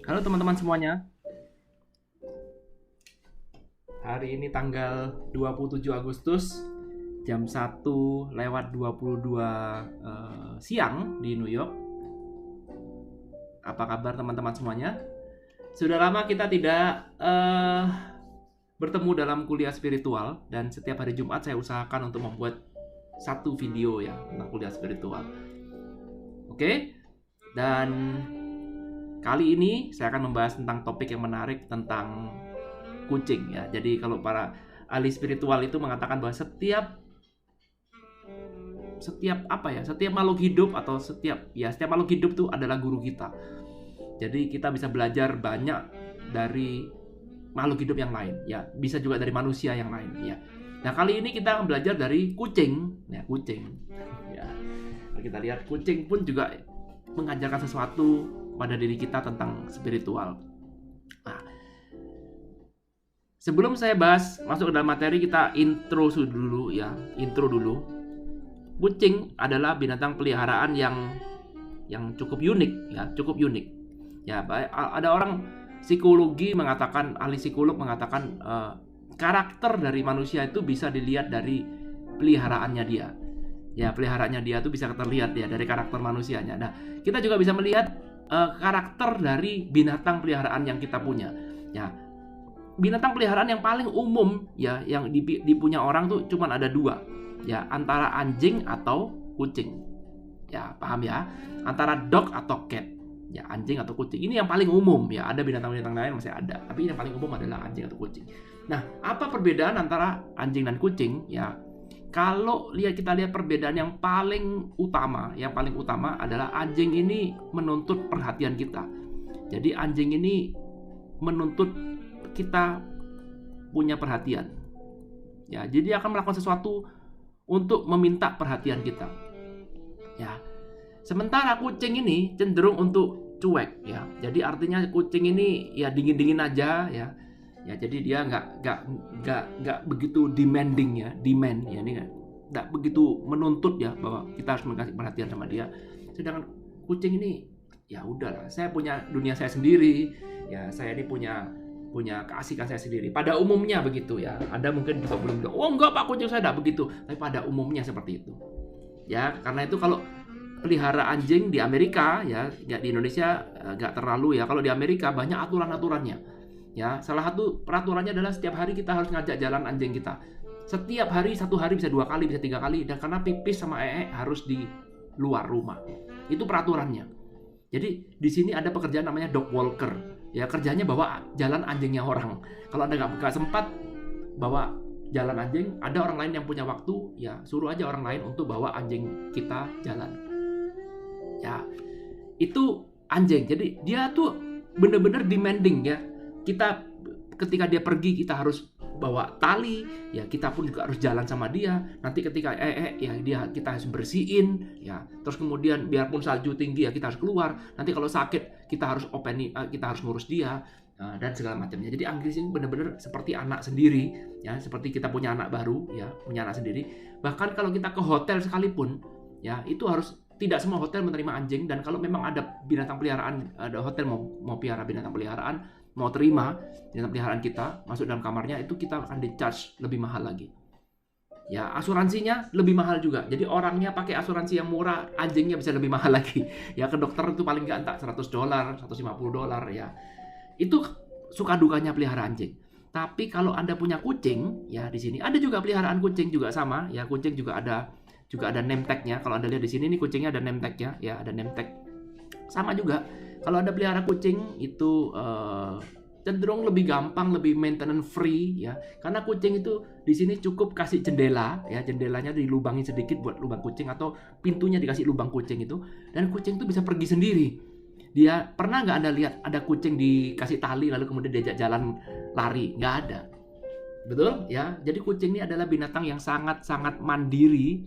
Halo teman-teman semuanya. Hari ini tanggal 27 Agustus jam 1:22 siang di New York. Apa kabar teman-teman semuanya? Sudah lama kita tidak bertemu dalam kuliah spiritual, dan setiap hari Jumat saya usahakan untuk membuat satu video ya tentang kuliah spiritual. Oke? Dan kali ini saya akan membahas tentang topik yang menarik tentang kucing ya. Jadi kalau para ahli spiritual itu mengatakan bahwa setiap makhluk hidup atau setiap makhluk hidup itu adalah guru kita. Jadi kita bisa belajar banyak dari makhluk hidup yang lain ya, bisa juga dari manusia yang lain ya. Nah, kali ini kita akan belajar dari kucing ya, kucing. Ya. Kita lihat kucing pun juga mengajarkan sesuatu pada diri kita tentang spiritual. Nah, sebelum saya bahas masuk ke dalam materi, kita intro dulu ya. Intro dulu. Kucing adalah binatang peliharaan yang cukup unik ya, cukup unik. Ya, ada orang psikologi mengatakan, ahli psikolog mengatakan karakter dari manusia itu bisa dilihat dari peliharaannya dia. Ya, peliharaannya dia itu bisa terlihat ya dari karakter manusianya. Nah, kita juga bisa melihat karakter dari binatang peliharaan yang kita punya. Ya, binatang peliharaan yang paling umum ya yang dipunya orang tuh cuman ada dua ya, antara anjing atau kucing ya, paham ya, antara dog atau cat ya, anjing atau kucing. Ini yang paling umum ya, ada binatang-binatang lain masih ada, tapi yang paling umum adalah anjing atau kucing. Nah, apa perbedaan antara anjing dan kucing ya? Kalau kita lihat perbedaan yang paling utama adalah anjing ini menuntut perhatian kita. Jadi anjing ini menuntut kita punya perhatian. Ya, jadi dia akan melakukan sesuatu untuk meminta perhatian kita. Ya. Sementara kucing ini cenderung untuk cuek ya. Jadi artinya kucing ini ya dingin-dingin aja ya. Ya, jadi dia nggak begitu demanding ya, demand ya, ini nggak begitu menuntut ya bahwa kita harus mengasih perhatian sama dia. Sedangkan kucing ini ya udahlah, saya punya dunia saya sendiri ya, saya ini punya keasikan saya sendiri. Pada umumnya begitu ya. Ada mungkin juga belum bilang, oh enggak Pak, kucing saya tidak begitu. Tapi pada umumnya seperti itu. Ya, karena itu kalau pelihara anjing di Amerika ya, di Indonesia enggak terlalu ya. Kalau di Amerika banyak aturan-aturannya. Ya, salah satu peraturannya adalah setiap hari kita harus ngajak jalan anjing kita. Setiap hari, satu hari bisa 2 kali, bisa 3 kali, dan karena pipis sama harus di luar rumah. Itu peraturannya. Jadi di sini ada pekerjaan namanya dog walker. Ya, kerjanya bawa jalan anjingnya orang. Kalau Anda nggak sempat bawa jalan anjing, ada orang lain yang punya waktu, ya suruh aja orang lain untuk bawa anjing kita jalan. Ya, itu anjing. Jadi dia tuh bener-bener demanding ya. Kita ketika dia pergi, kita harus bawa tali, ya kita pun juga harus jalan sama dia. Nanti ketika ya kita harus bersihin ya. Terus kemudian biarpun salju tinggi ya kita harus keluar. Nanti kalau sakit kita harus kita harus ngurus dia dan segala macamnya. Jadi anjing ini benar-benar seperti anak sendiri ya, seperti kita punya anak baru ya, punya anak sendiri. Bahkan kalau kita ke hotel sekalipun ya, itu harus, tidak semua hotel menerima anjing, dan kalau memang ada binatang peliharaan, ada hotel mau pelihara binatang peliharaan, mau terima binatang peliharaan kita masuk dalam kamarnya, itu kita akan di-charge lebih mahal lagi. Ya, asuransinya lebih mahal juga. Jadi orangnya pakai asuransi yang murah, anjingnya bisa lebih mahal lagi. Ya, ke dokter itu paling nggak entah $100, $150 ya. Itu suka dukanya pelihara anjing. Tapi kalau Anda punya kucing, ya di sini ada juga peliharaan kucing juga sama. Ya, kucing juga ada name tag-nya. Kalau Anda lihat di sini nih, kucingnya ada name tag-nya, ya ada name tag. Sama juga. Kalau Anda pelihara kucing itu cenderung lebih gampang, lebih maintenance free ya. Karena kucing itu di sini cukup kasih jendela ya, jendelanya dilubangin sedikit buat lubang kucing, atau pintunya dikasih lubang kucing itu, dan kucing itu bisa pergi sendiri. Dia pernah nggak Anda lihat ada kucing dikasih tali lalu kemudian diajak jalan lari? Nggak ada. Betul ya. Jadi kucing ini adalah binatang yang sangat-sangat mandiri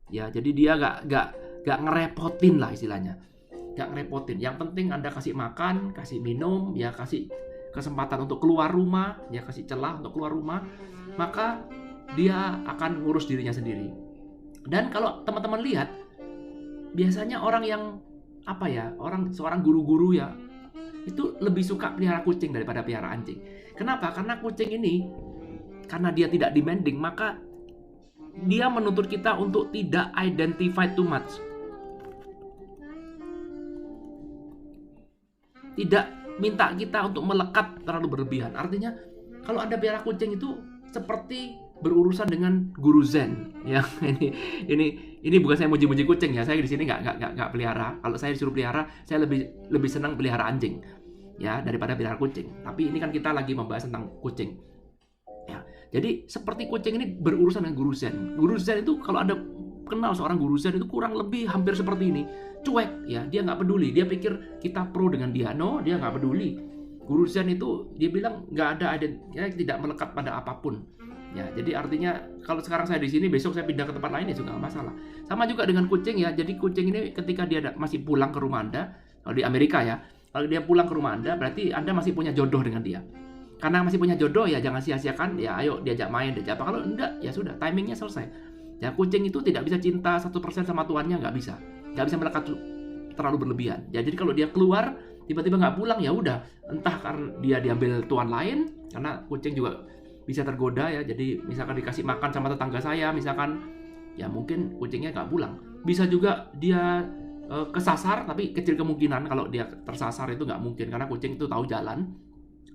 ya. Jadi dia nggak ngerepotin lah istilahnya. Nggak ngerepotin. Yang penting Anda kasih makan, kasih minum, ya kasih kesempatan untuk keluar rumah, ya kasih celah untuk keluar rumah, maka dia akan ngurus dirinya sendiri. Dan kalau teman-teman lihat, biasanya orang yang seorang guru-guru ya, itu lebih suka pelihara kucing daripada pelihara anjing. Kenapa? Karena kucing ini, karena dia tidak demanding, maka dia menuntut kita untuk tidak identify too much. Tidak minta kita untuk melekat terlalu berlebihan. Artinya kalau Anda pelihara kucing itu seperti berurusan dengan guru zen, ya. Ini bukan saya muji-muji kucing ya. Saya di sini nggak pelihara. Kalau saya disuruh pelihara, saya lebih senang pelihara anjing, ya, daripada pelihara kucing. Tapi ini kan kita lagi membahas tentang kucing, ya. Jadi seperti kucing ini berurusan dengan guru zen. Guru zen itu, kalau Anda kenal seorang guru zen, itu kurang lebih hampir seperti ini. Cuek, ya, dia nggak peduli. Dia pikir kita pro dengan dia. No, dia nggak peduli. Guru zen itu dia bilang nggak ada ya, tidak melekat pada apapun. Ya, jadi artinya kalau sekarang saya di sini, besok saya pindah ke tempat lain ya juga nggak masalah. Sama juga dengan kucing ya. Jadi kucing ini ketika dia masih pulang ke rumah Anda, kalau di Amerika ya, kalau dia pulang ke rumah Anda, berarti Anda masih punya jodoh dengan dia. Karena masih punya jodoh ya jangan sia-siakan, ya ayo diajak main, diajak apa. Kalau enggak ya sudah, timingnya selesai. Ya, kucing itu tidak bisa cinta 1% sama tuannya, nggak bisa melekat terlalu berlebihan. Ya, jadi kalau dia keluar tiba-tiba nggak pulang, ya udah, entah karena dia diambil tuan lain, karena kucing juga bisa tergoda ya. Jadi misalkan dikasih makan sama tetangga saya, misalkan, ya mungkin kucingnya nggak pulang. Bisa juga dia kesasar, tapi kecil kemungkinan kalau dia tersasar itu nggak mungkin, karena kucing itu tahu jalan.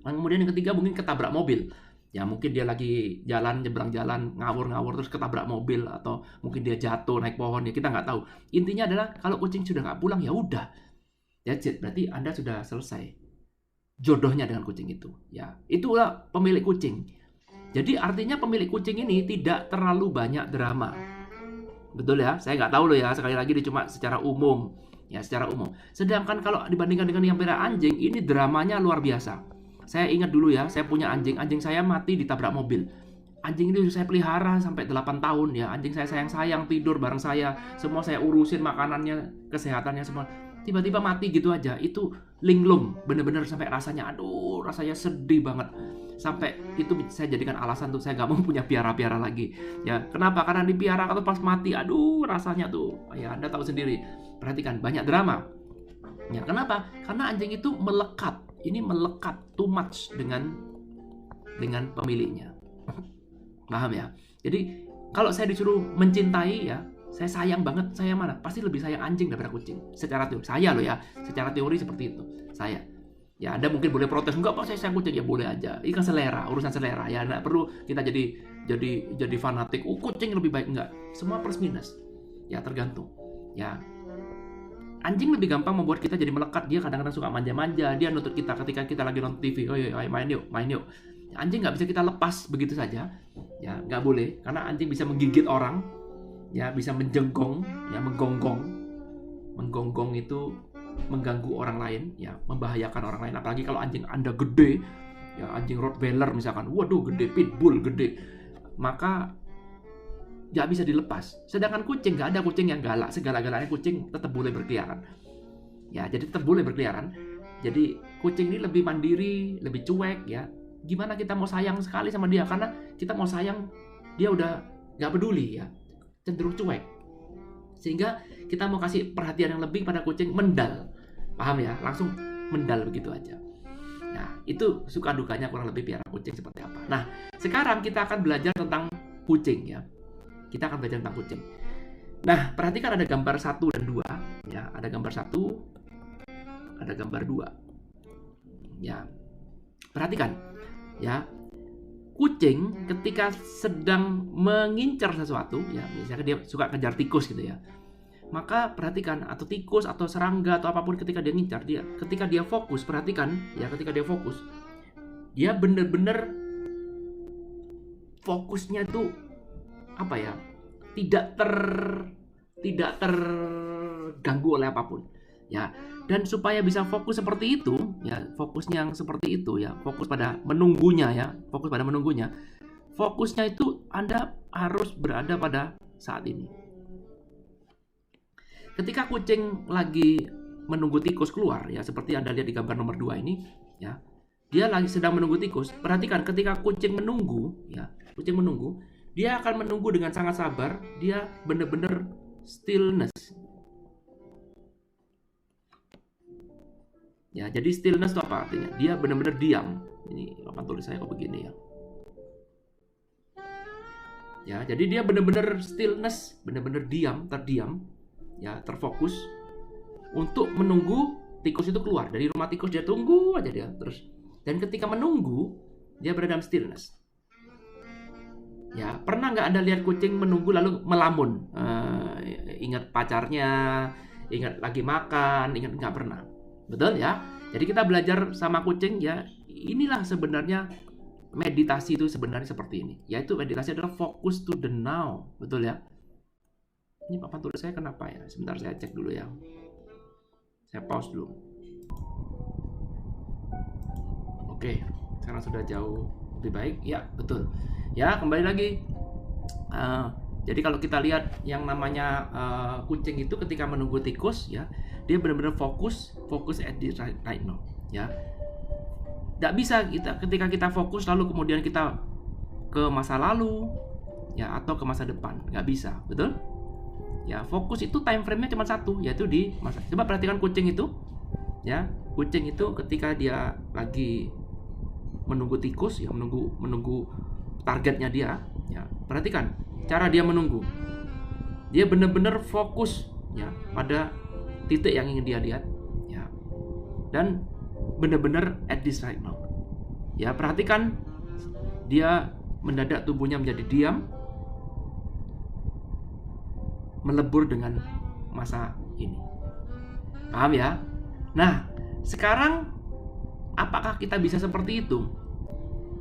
Dan kemudian yang ketiga mungkin ketabrak mobil. Ya mungkin dia lagi jalan, nyebrang jalan, ngawur terus ketabrak mobil, atau mungkin dia jatuh naik pohon, ya kita nggak tahu. Intinya adalah kalau kucing sudah nggak pulang, ya udah, that's it. Berarti Anda sudah selesai jodohnya dengan kucing itu. Ya, itulah pemilik kucing. Jadi artinya pemilik kucing ini tidak terlalu banyak drama. Betul ya? Saya nggak tahu loh ya, sekali lagi ini cuma secara umum. Ya, secara umum. Sedangkan kalau dibandingkan dengan yang pelihara anjing, ini dramanya luar biasa. Saya ingat dulu ya, saya punya anjing saya mati ditabrak mobil. Anjing ini saya pelihara sampai 8 tahun ya. Anjing saya sayang-sayang, tidur bareng saya, semua saya urusin, makanannya, kesehatannya semua. Tiba-tiba mati gitu aja. Itu linglung, bener-bener sampai rasanya, aduh, rasanya sedih banget. Sampai itu saya jadikan alasan tuh saya nggak mau punya piara-piara lagi. Ya, kenapa? Karena dipiara atau pas mati, aduh, rasanya tuh, ya Anda tahu sendiri. Perhatikan, banyak drama. Ya, kenapa? Karena anjing itu melekat. Ini melekat too much dengan pemiliknya. Paham ya? Jadi kalau saya disuruh mencintai ya, saya sayang banget, saya mana? Pasti lebih sayang anjing daripada kucing. Secara teori, saya loh ya, secara teori seperti itu. Saya. Ya, Anda mungkin boleh protes, enggak Pak, saya sayang kucing, ya boleh aja. Ini kan selera, urusan selera. Ya, enggak perlu kita jadi fanatik. Kucing lebih baik, enggak. Semua plus minus. Ya, tergantung. Ya. Anjing lebih gampang membuat kita jadi melekat. Dia kadang-kadang suka manja-manja. Dia nuntut kita ketika kita lagi nonton TV. Oh iya, main yuk. Anjing nggak bisa kita lepas begitu saja. Ya, nggak boleh. Karena anjing bisa menggigit orang. Ya, bisa menjenggong. Ya, menggonggong. Menggonggong itu mengganggu orang lain. Ya, membahayakan orang lain. Apalagi kalau anjing Anda gede. Ya, anjing Rottweiler misalkan. Waduh, gede. Pitbull, gede. Maka nggak bisa dilepas. Sedangkan kucing, nggak ada kucing yang galak. Segala-galanya kucing tetap boleh berkeliaran. Ya, jadi tetap boleh berkeliaran. Jadi kucing ini lebih mandiri, lebih cuek ya. Gimana kita mau sayang sekali sama dia? Karena kita mau sayang, dia udah nggak peduli ya. Cenderung cuek. Sehingga kita mau kasih perhatian yang lebih pada kucing, mendal. Paham ya? Langsung mendal begitu aja. Nah, itu suka dukanya kurang lebih pelihara kucing seperti apa. Nah, sekarang kita akan belajar tentang kucing ya. Kita akan belajar tentang kucing. Nah, perhatikan ada gambar 1 dan 2 ya, ada gambar 1, ada gambar 2. Ya. Perhatikan ya. Kucing ketika sedang mengincar sesuatu ya, misalnya dia suka kejar tikus gitu ya. Maka perhatikan, atau tikus atau serangga atau apapun, ketika dia ngincar, ketika dia fokus, perhatikan ya, ketika dia fokus, dia bener-bener fokusnya itu apa ya, tidak terganggu oleh apapun ya. Dan supaya bisa fokus seperti itu ya, fokusnya yang seperti itu ya, fokus pada menunggunya ya, fokusnya itu Anda harus berada pada saat ini. Ketika kucing lagi menunggu tikus keluar ya, seperti Anda lihat di gambar nomor 2 ini ya, dia lagi sedang menunggu tikus. Perhatikan, ketika kucing menunggu ya, dia akan menunggu dengan sangat sabar. Dia benar-benar stillness. Ya, jadi stillness itu apa artinya? Dia benar-benar diam. Ini papan tulis saya kok begini ya. Ya, jadi dia benar-benar stillness, benar-benar diam, terdiam, ya, terfokus untuk menunggu tikus itu keluar dari rumah tikus. Dia tunggu aja dia terus. Dan ketika menunggu, dia berada dalam stillness. Ya, pernah nggak Anda lihat kucing menunggu lalu melamun? Ingat pacarnya, ingat lagi makan, ingat nggak pernah. Betul ya? Jadi kita belajar sama kucing ya. Inilah sebenarnya meditasi itu sebenarnya seperti ini. Yaitu meditasi adalah focus to the now. Betul ya? Ini papan tulis saya kenapa ya? Sebentar saya cek dulu ya. Saya pause dulu. Oke, sekarang sudah jauh lebih baik. Ya, betul. Ya, kembali lagi. Jadi kalau kita lihat yang namanya kucing itu ketika menunggu tikus, ya, dia benar-benar fokus at the right now. Ya, nggak bisa ketika kita fokus lalu kemudian kita ke masa lalu, ya, atau ke masa depan. Nggak bisa, betul? Ya, fokus itu time frame-nya cuma satu, yaitu di masa. Coba perhatikan kucing itu, ya, kucing itu ketika dia lagi menunggu tikus, ya, menunggu targetnya dia, ya, perhatikan cara dia menunggu. Dia benar-benar fokus, ya, pada titik yang ingin dia lihat, ya, dan benar-benar at this right now. Ya, perhatikan dia mendadak tubuhnya menjadi diam, melebur dengan masa ini. Paham ya? Nah, sekarang apakah kita bisa seperti itu?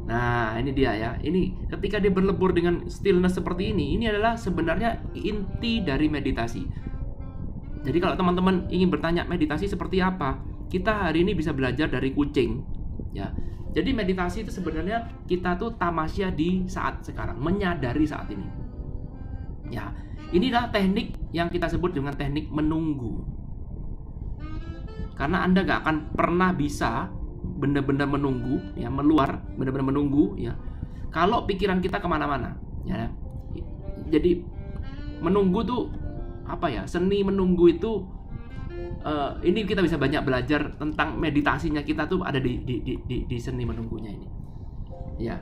Nah, ini dia ya. Ini ketika dia berlebur dengan stillness seperti ini adalah sebenarnya inti dari meditasi. Jadi kalau teman-teman ingin bertanya meditasi seperti apa, kita hari ini bisa belajar dari kucing, ya. Jadi meditasi itu sebenarnya kita tuh tamasya di saat sekarang, menyadari saat ini. Ya, inilah teknik yang kita sebut dengan teknik menunggu. Karena Anda gak akan pernah bisa benar-benar menunggu, ya, benar-benar menunggu, ya, kalau pikiran kita kemana-mana, ya. Jadi menunggu tuh apa ya? Seni menunggu itu ini kita bisa banyak belajar tentang meditasinya kita tuh ada di seni menunggunya ini, ya.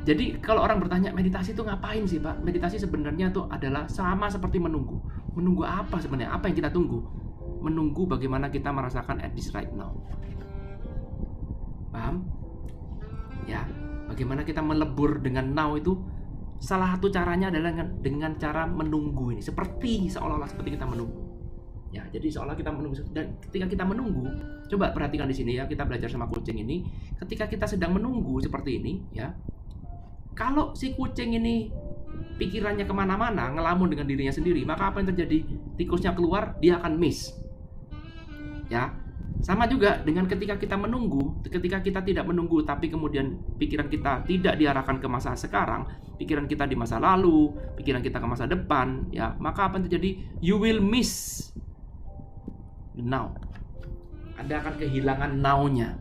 Jadi kalau orang bertanya meditasi itu ngapain sih, Pak? Meditasi sebenarnya tuh adalah sama seperti menunggu. Menunggu apa sebenarnya? Apa yang kita tunggu? Menunggu bagaimana kita merasakan at this right now. Paham? Ya, bagaimana kita melebur dengan now itu salah satu caranya adalah dengan cara menunggu ini. Seolah-olah seperti kita menunggu. Ya, jadi seolah kita menunggu. Dan ketika kita menunggu, coba perhatikan di sini ya, kita belajar sama kucing ini. Ketika kita sedang menunggu seperti ini, ya, kalau si kucing ini pikirannya kemana-mana, ngelamun dengan dirinya sendiri, maka apa yang terjadi? Tikusnya keluar, dia akan miss. Ya, sama juga dengan ketika kita menunggu, ketika kita tidak menunggu, tapi kemudian pikiran kita tidak diarahkan ke masa sekarang, pikiran kita di masa lalu, pikiran kita ke masa depan, ya, maka apa yang terjadi? You will miss the now. Anda akan kehilangan now-nya.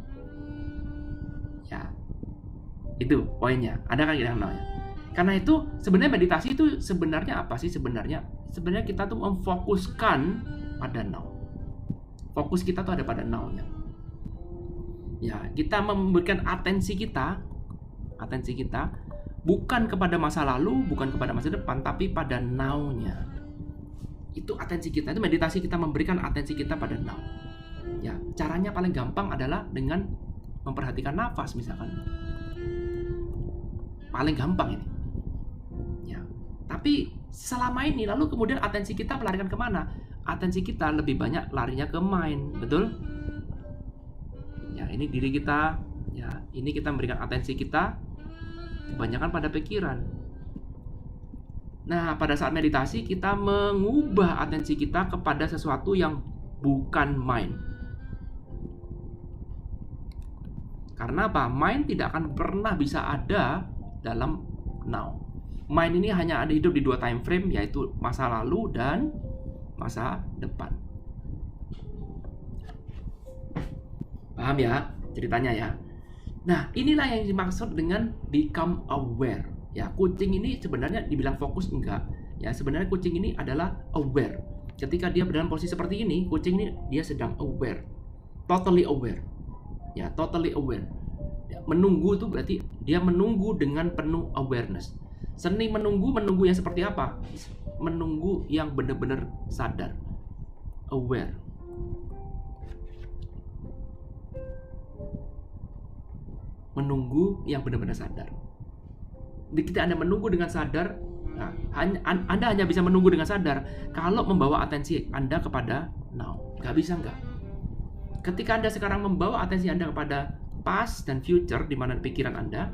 Ya, itu poinnya. Anda akan kehilangan now-nya. Karena itu sebenarnya meditasi itu sebenarnya apa sih sebenarnya? Sebenarnya kita tuh memfokuskan pada now. Fokus kita tuh ada pada now-nya. Ya, kita memberikan atensi kita bukan kepada masa lalu, bukan kepada masa depan, tapi pada now-nya. Itu atensi kita, itu meditasi kita memberikan atensi kita pada now. Ya, caranya paling gampang adalah dengan memperhatikan nafas misalkan. Paling gampang ini. Ya. Tapi selama ini lalu kemudian atensi kita melarikan kemana? Atensi kita lebih banyak larinya ke mind, betul? Ya, ini diri kita, ya, ini kita memberikan atensi kita kebanyakan pada pikiran. Nah, pada saat meditasi kita mengubah atensi kita kepada sesuatu yang bukan mind. Karena apa? Mind tidak akan pernah bisa ada dalam now. Mind ini hanya ada hidup di dua time frame, yaitu masa lalu dan masa depan. Paham ya ceritanya ya? Nah, inilah yang dimaksud dengan become aware. Ya, kucing ini sebenarnya dibilang fokus enggak. Ya, sebenarnya kucing ini adalah aware. Ketika dia dalam posisi seperti ini, kucing ini dia sedang aware. totally aware. Ya, totally aware. Ya, menunggu itu berarti dia menunggu dengan penuh awareness. Seni menunggu yang seperti apa? Menunggu yang benar-benar sadar, aware. Menunggu yang benar-benar sadar. Ketika Anda menunggu dengan sadar, nah, Anda hanya bisa menunggu dengan sadar kalau membawa atensi Anda kepada now. Gak bisa enggak. Ketika Anda sekarang membawa atensi Anda kepada past dan future di mana pikiran Anda,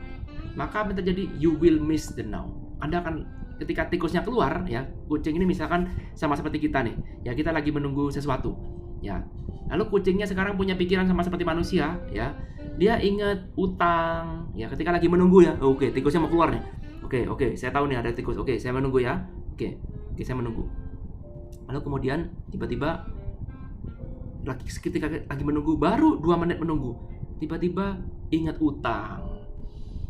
maka apa yang terjadi? You will miss the now. Anda akan, ketika tikusnya keluar, ya, kucing ini misalkan sama seperti kita nih, ya, kita lagi menunggu sesuatu, ya. Lalu kucingnya sekarang punya pikiran sama seperti manusia, ya. Dia ingat utang, ya, ketika lagi menunggu ya. Oke, tikusnya mau keluar nih. Oke, saya tahu nih ada tikus. Oke, saya menunggu ya. Oke, saya menunggu. Lalu kemudian tiba-tiba ketika lagi menunggu, baru 2 menit menunggu, tiba-tiba ingat utang,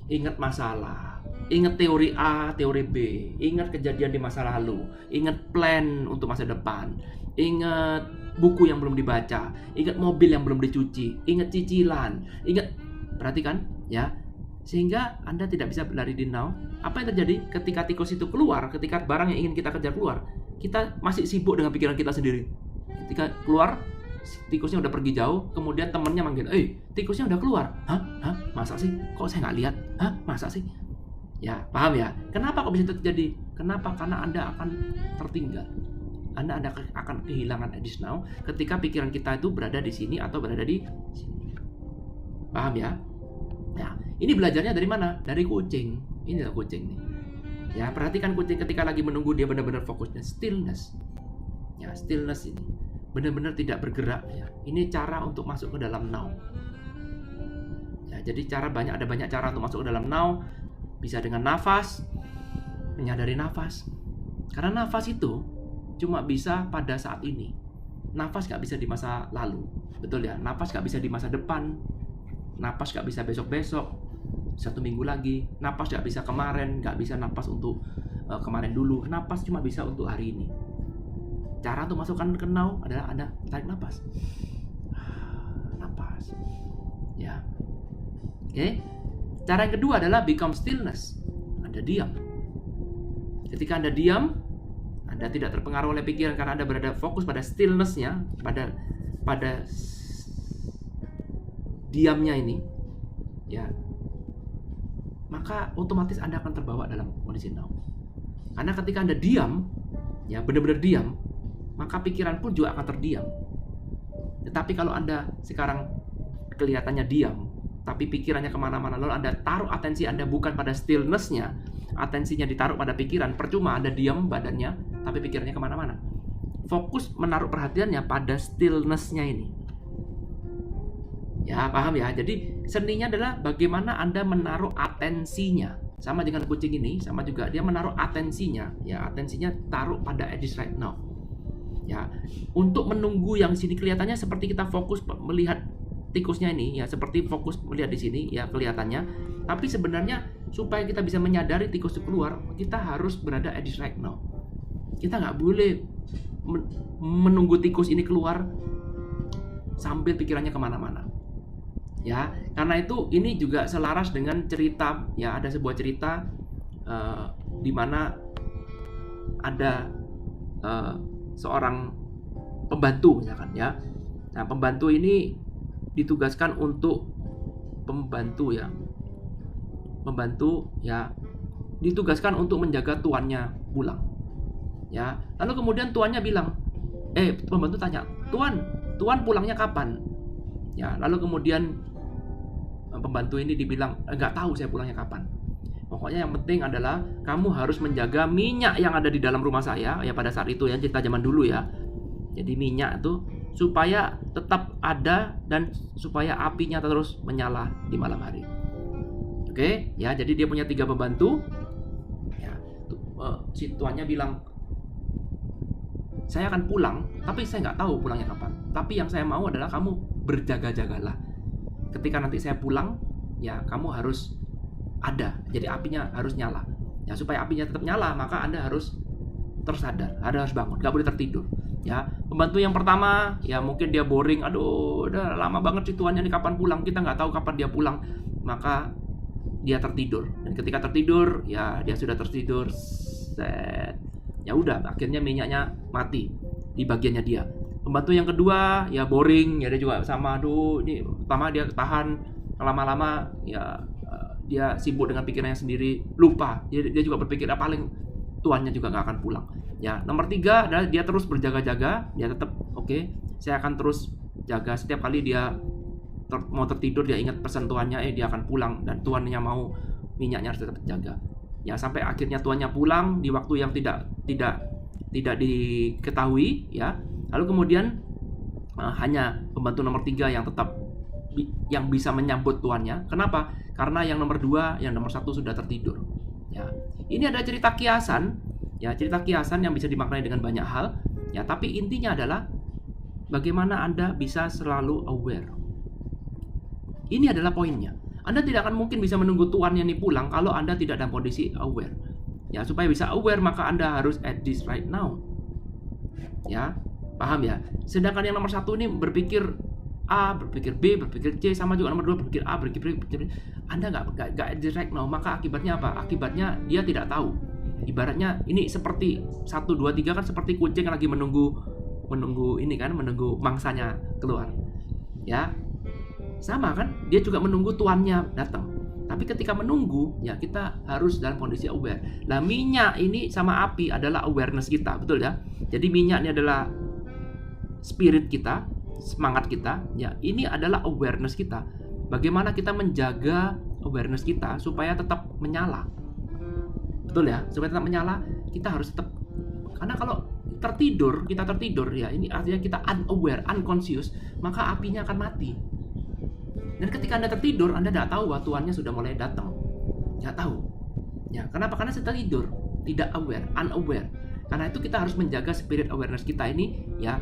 ingat masalah, ingat teori A, teori B, ingat kejadian di masa lalu, ingat plan untuk masa depan, ingat buku yang belum dibaca, ingat mobil yang belum dicuci, ingat cicilan, ingat, perhatikan ya, sehingga Anda tidak bisa berlari di now. Apa yang terjadi ketika tikus itu keluar, ketika barang yang ingin kita kejar keluar, kita masih sibuk dengan pikiran kita sendiri. Ketika keluar, tikusnya udah pergi jauh, kemudian temannya manggil, tikusnya udah keluar. Hah? Masa sih? Kok saya nggak lihat? Hah? Masa sih? Ya, paham ya? Kenapa kok bisa terjadi? Kenapa? Karena Anda akan tertinggal. Anda akan kehilangan this now ketika pikiran kita itu berada di sini atau berada di sini. Paham ya? Nah, ini belajarnya dari mana? Dari kucing. Inilah kucing nih. Ya, perhatikan kucing ketika lagi menunggu, dia benar-benar fokusnya stillness. Ya, stillness ini benar-benar tidak bergerak ya. Ini cara untuk masuk ke dalam now. Ya, jadi ada banyak cara untuk masuk ke dalam now. Bisa dengan nafas, menyadari nafas. Karena nafas itu cuma bisa pada saat ini. Nafas gak bisa di masa lalu. Betul ya? Nafas gak bisa di masa depan. Nafas gak bisa besok-besok, 1 minggu lagi. Nafas gak bisa kemarin. Gak bisa nafas untuk kemarin dulu. Nafas cuma bisa untuk hari ini. Cara untuk masukkan ke now adalah Anda tarik nafas. Nafas. Ya. Oke. Cara yang kedua adalah become stillness. Anda diam. Ketika Anda diam, Anda tidak terpengaruh oleh pikiran karena Anda berada fokus pada stillness-nya, pada diamnya ini, ya. Maka otomatis Anda akan terbawa dalam kondisi now. Karena ketika Anda diam, ya, benar-benar diam, maka pikiran pun juga akan terdiam. Tetapi kalau Anda sekarang kelihatannya diam, tapi pikirannya kemana-mana, lalu Anda taruh atensi Anda bukan pada stillness-nya, atensinya ditaruh pada pikiran, percuma Anda diam badannya, tapi pikirannya kemana-mana. Fokus menaruh perhatiannya pada stillness-nya ini. Ya, paham ya? Jadi seninya adalah bagaimana Anda menaruh atensinya. Sama dengan kucing ini, sama juga dia menaruh atensinya. Ya, atensinya taruh pada this right now. Ya, untuk menunggu yang sini kelihatannya seperti kita fokus melihat tikusnya ini, ya, seperti fokus melihat di sini, ya, kelihatannya. Tapi sebenarnya supaya kita bisa menyadari tikus itu keluar, kita harus berada at this right now. Kita nggak boleh menunggu tikus ini keluar sambil pikirannya kemana-mana. Ya, karena itu ini juga selaras dengan cerita, ya, ada sebuah cerita di mana ada seorang pembantu misalkan, ya. Nah, pembantu ini ditugaskan untuk pembantu ditugaskan untuk menjaga tuannya pulang. Ya, lalu kemudian tuannya bilang, pembantu tanya, "Tuan pulangnya kapan?" Ya, lalu kemudian pembantu ini dibilang, "Enggak tahu saya pulangnya kapan. Pokoknya yang penting adalah kamu harus menjaga minyak yang ada di dalam rumah saya." Ya, pada saat itu ya, cerita zaman dulu ya. Jadi minyak itu supaya tetap ada dan supaya apinya terus menyala di malam hari. Oke, ya, jadi dia punya 3 pembantu. Ya, si tuannya bilang, "Saya akan pulang, tapi saya nggak tahu pulangnya kapan. Tapi yang saya mau adalah kamu berjaga-jagalah. Ketika nanti saya pulang, ya kamu harus ada. Jadi apinya harus nyala. Ya, supaya apinya tetap nyala, maka Anda harus tersadar, Anda harus bangun, nggak boleh tertidur. Ya, pembantu yang pertama, ya mungkin dia boring, aduh udah lama banget sih tuannya nih kapan pulang, kita nggak tahu kapan dia pulang, maka dia tertidur. Dan ketika tertidur, ya dia sudah tertidur, set, ya udah, akhirnya minyaknya mati di bagiannya dia. Pembantu yang kedua, ya boring, ya dia juga sama, aduh ini pertama dia tahan, lama-lama ya dia sibuk dengan pikirannya sendiri, lupa, dia juga berpikir paling tuannya juga nggak akan pulang. Ya, nomor 3 adalah dia terus berjaga-jaga, dia tetap oke, saya akan terus jaga setiap kali dia mau tertidur, dia ingat pesan tuannya, dia akan pulang dan tuannya mau minyaknya harus tetap jaga. Ya, sampai akhirnya tuannya pulang di waktu yang tidak diketahui, ya. Lalu kemudian hanya pembantu nomor 3 yang tetap yang bisa menyambut tuannya. Kenapa? Karena yang nomor 2, yang nomor 1 sudah tertidur. Ya, ini ada cerita kiasan. Ya, cerita kiasan yang bisa dimaknai dengan banyak hal. Ya, tapi intinya adalah bagaimana Anda bisa selalu aware. Ini adalah poinnya. Anda tidak akan mungkin bisa menunggu tuannya nih pulang kalau Anda tidak dalam kondisi aware. Ya, supaya bisa aware maka Anda harus at this right now. Ya, paham ya? Sedangkan yang nomor 1 ini berpikir A, berpikir B, berpikir C, sama juga nomor 2 berpikir A, berpikir B. Anda nggak at this right now, maka akibatnya apa? Akibatnya dia tidak tahu. Ibaratnya ini seperti 1, 2, 3 kan seperti kucing yang lagi menunggu ini kan, menunggu mangsanya keluar. Ya. Sama kan? Dia juga menunggu tuannya datang. Tapi ketika menunggu, ya kita harus dalam kondisi aware. Lah minyak ini sama api adalah awareness kita, betul ya? Jadi minyak ini adalah spirit kita, semangat kita, ya. Ini adalah awareness kita. Bagaimana kita menjaga awareness kita supaya tetap menyala. Betul ya, supaya tetap menyala, kita harus tetap, karena kalau kita tertidur ya, ini artinya kita unaware, unconscious, maka apinya akan mati. Dan ketika Anda tertidur, Anda tidak tahu bahwa tuannya sudah mulai datang. Tidak tahu. Ya, kenapa? Karena saya tertidur, tidak aware, unaware. Karena itu kita harus menjaga spirit awareness kita ini ya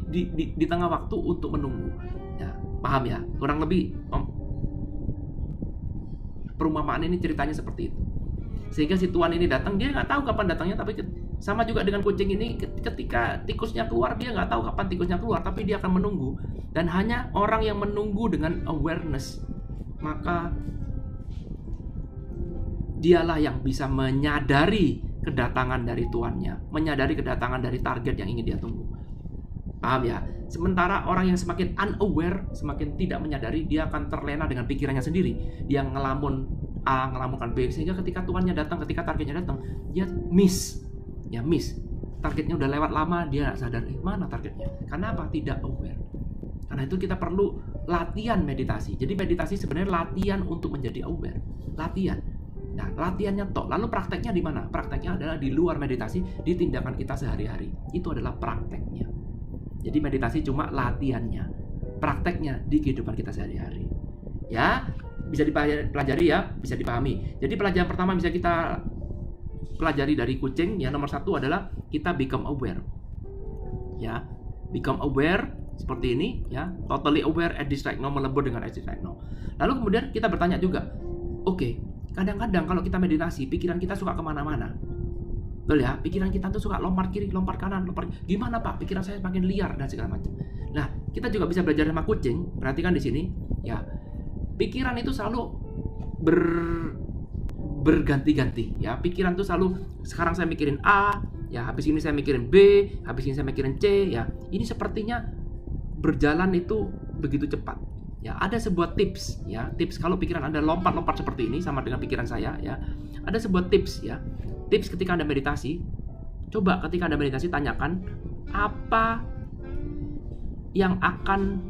di tengah waktu untuk menunggu. Ya, paham ya? Kurang lebih perumpamaan ini ceritanya seperti itu. Sehingga si tuan ini datang, dia nggak tahu kapan datangnya, tapi sama juga dengan kucing ini, ketika tikusnya keluar, dia nggak tahu kapan tikusnya keluar, tapi dia akan menunggu. Dan hanya orang yang menunggu dengan awareness, maka dialah yang bisa menyadari kedatangan dari tuannya, menyadari kedatangan dari target yang ingin dia tunggu. Paham ya? Sementara orang yang semakin unaware, semakin tidak menyadari, dia akan terlena dengan pikirannya sendiri. Dia ngelamun A, ngelamunkan B, sehingga ketika tuannya datang, ketika targetnya datang, dia miss. Ya miss. Targetnya udah lewat lama, dia nggak sadar, mana targetnya? Karena apa? Tidak aware. Karena itu kita perlu latihan meditasi. Jadi meditasi sebenarnya latihan untuk menjadi aware. Latihan. Nah, latihannya tok. Lalu prakteknya di mana? Prakteknya adalah di luar meditasi, di tindakan kita sehari-hari. Itu adalah prakteknya. Jadi meditasi cuma latihannya. Prakteknya di kehidupan kita sehari-hari. Ya, bisa dipelajari ya, bisa dipahami. Jadi pelajaran pertama bisa kita pelajari dari kucing ya, nomor 1 adalah kita become aware. Ya, become aware seperti ini ya, totally aware at this right now, melebur dengan at this right now. Lalu kemudian kita bertanya juga, oke, kadang-kadang kalau kita meditasi, pikiran kita suka kemana-mana. Betul ya, pikiran kita tuh suka lompat kiri, lompat kanan, lompat. Gimana Pak? Pikiran saya semakin liar dan segala macam. Nah, kita juga bisa belajar sama kucing. Perhatikan di sini, ya. Pikiran itu selalu berganti-ganti, ya. Pikiran tuh selalu, sekarang saya mikirin A, ya. Habis ini saya mikirin B, habis ini saya mikirin C, ya. Ini sepertinya berjalan itu begitu cepat. Ya, ada sebuah tips, ya. Tips kalau pikiran Anda lompat-lompat seperti ini sama dengan pikiran saya, ya. Ada sebuah tips, ya. Tips ketika Anda meditasi, coba ketika Anda meditasi tanyakan apa yang akan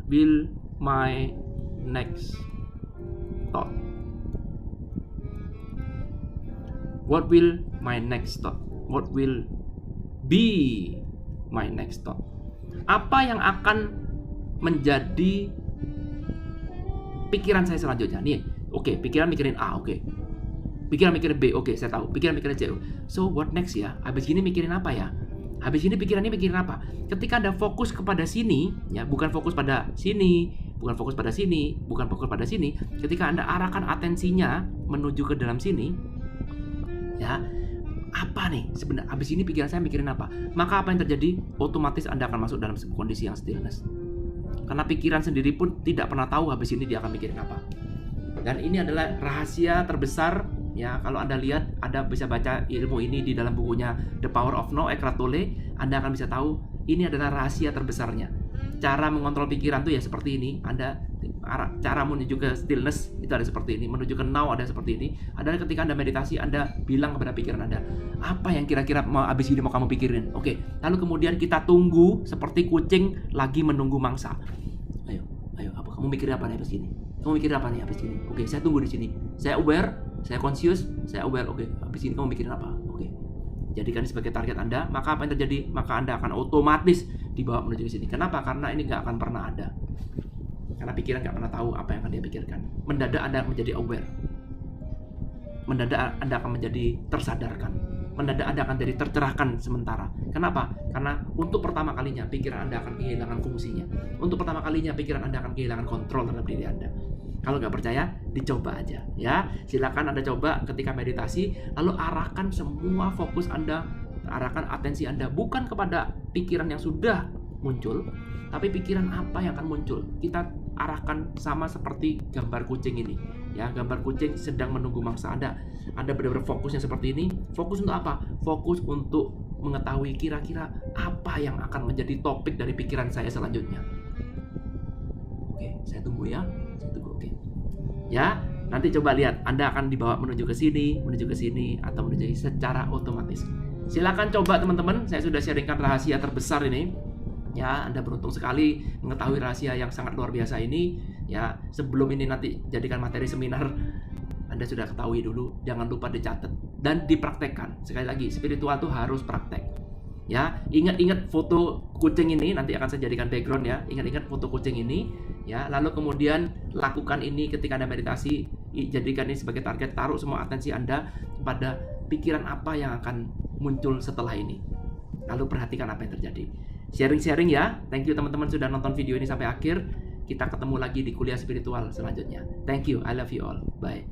build my next thought. What will my next thought? What will be my next thought? Apa yang akan menjadi pikiran saya selanjutnya? Nih, oke, pikiran mikirin A, oke. Pikiran mikirin B, oke, saya tahu. Pikiran mikirin C. So, what next ya? Habis ini mikirin apa ya? Habis ini pikiran ini mikirin apa? Ketika Anda fokus kepada sini, ya, bukan fokus pada sini, bukan fokus pada sini, bukan fokus pada sini. Ketika Anda arahkan atensinya menuju ke dalam sini, ya, apa nih sebenarnya, habis ini pikiran saya mikirin apa, maka apa yang terjadi? Otomatis Anda akan masuk dalam kondisi yang stillness. Karena pikiran sendiri pun tidak pernah tahu habis ini dia akan mikirin apa. Dan ini adalah rahasia terbesar ya. Kalau Anda lihat, Anda bisa baca ilmu ini di dalam bukunya The Power of Now, Eckhart Tolle, Anda akan bisa tahu ini adalah rahasia terbesarnya. Cara mengontrol pikiran tuh ya seperti ini. Cara menuju ke stillness itu ada seperti ini, menuju ke now ada seperti ini. Adalah ketika Anda meditasi, Anda bilang kepada pikiran Anda, apa yang kira-kira habis ini mau kamu pikirin. Oke, lalu kemudian kita tunggu seperti kucing lagi menunggu mangsa. Ayo, apa kamu mikirin apa nih habis ini? Kamu mikirin apa nih habis ini? Oke, saya tunggu di sini. Saya aware, saya conscious, saya aware. Oke, habis ini kamu mikirin apa? Oke. Jadikan sebagai target Anda, maka apa yang terjadi? Maka Anda akan otomatis dibawa menuju ke sini. Kenapa? Karena ini nggak akan pernah ada. Karena pikiran nggak pernah tahu apa yang akan dia pikirkan. Mendadak Anda akan menjadi aware. Mendadak Anda akan menjadi tersadarkan. Mendadak Anda akan jadi tercerahkan sementara. Kenapa? Karena untuk pertama kalinya pikiran Anda akan kehilangan fungsinya. Untuk pertama kalinya pikiran Anda akan kehilangan kontrol terhadap diri Anda. Kalau nggak percaya, dicoba aja ya. Silakan Anda coba ketika meditasi, lalu arahkan semua fokus Anda, arahkan atensi Anda bukan kepada pikiran yang sudah muncul, tapi pikiran apa yang akan muncul. Kita arahkan sama seperti gambar kucing ini ya. Gambar kucing sedang menunggu mangsa. Anda benar-benar fokusnya seperti ini. Fokus untuk apa? Fokus untuk mengetahui kira-kira apa yang akan menjadi topik dari pikiran saya selanjutnya. Oke, saya tunggu ya. Oke. Ya, nanti coba lihat, Anda akan dibawa menuju ke sini, atau menuju secara otomatis. Silakan coba teman-teman. Saya sudah sharingkan rahasia terbesar ini. Ya, Anda beruntung sekali mengetahui rahasia yang sangat luar biasa ini. Ya, sebelum ini nanti jadikan materi seminar, Anda sudah ketahui dulu. Jangan lupa dicatat dan dipraktekkan. Sekali lagi, spiritual itu harus praktek. Ya, ingat-ingat foto kucing ini, nanti akan saya jadikan background ya. Ingat-ingat foto kucing ini ya. Lalu kemudian lakukan ini ketika Anda meditasi. Jadikan ini sebagai target. Taruh semua atensi Anda pada pikiran apa yang akan muncul setelah ini. Lalu perhatikan apa yang terjadi. Sharing-sharing ya. Thank you teman-teman sudah nonton video ini sampai akhir. Kita ketemu lagi di kuliah spiritual selanjutnya. Thank you. I love you all. Bye.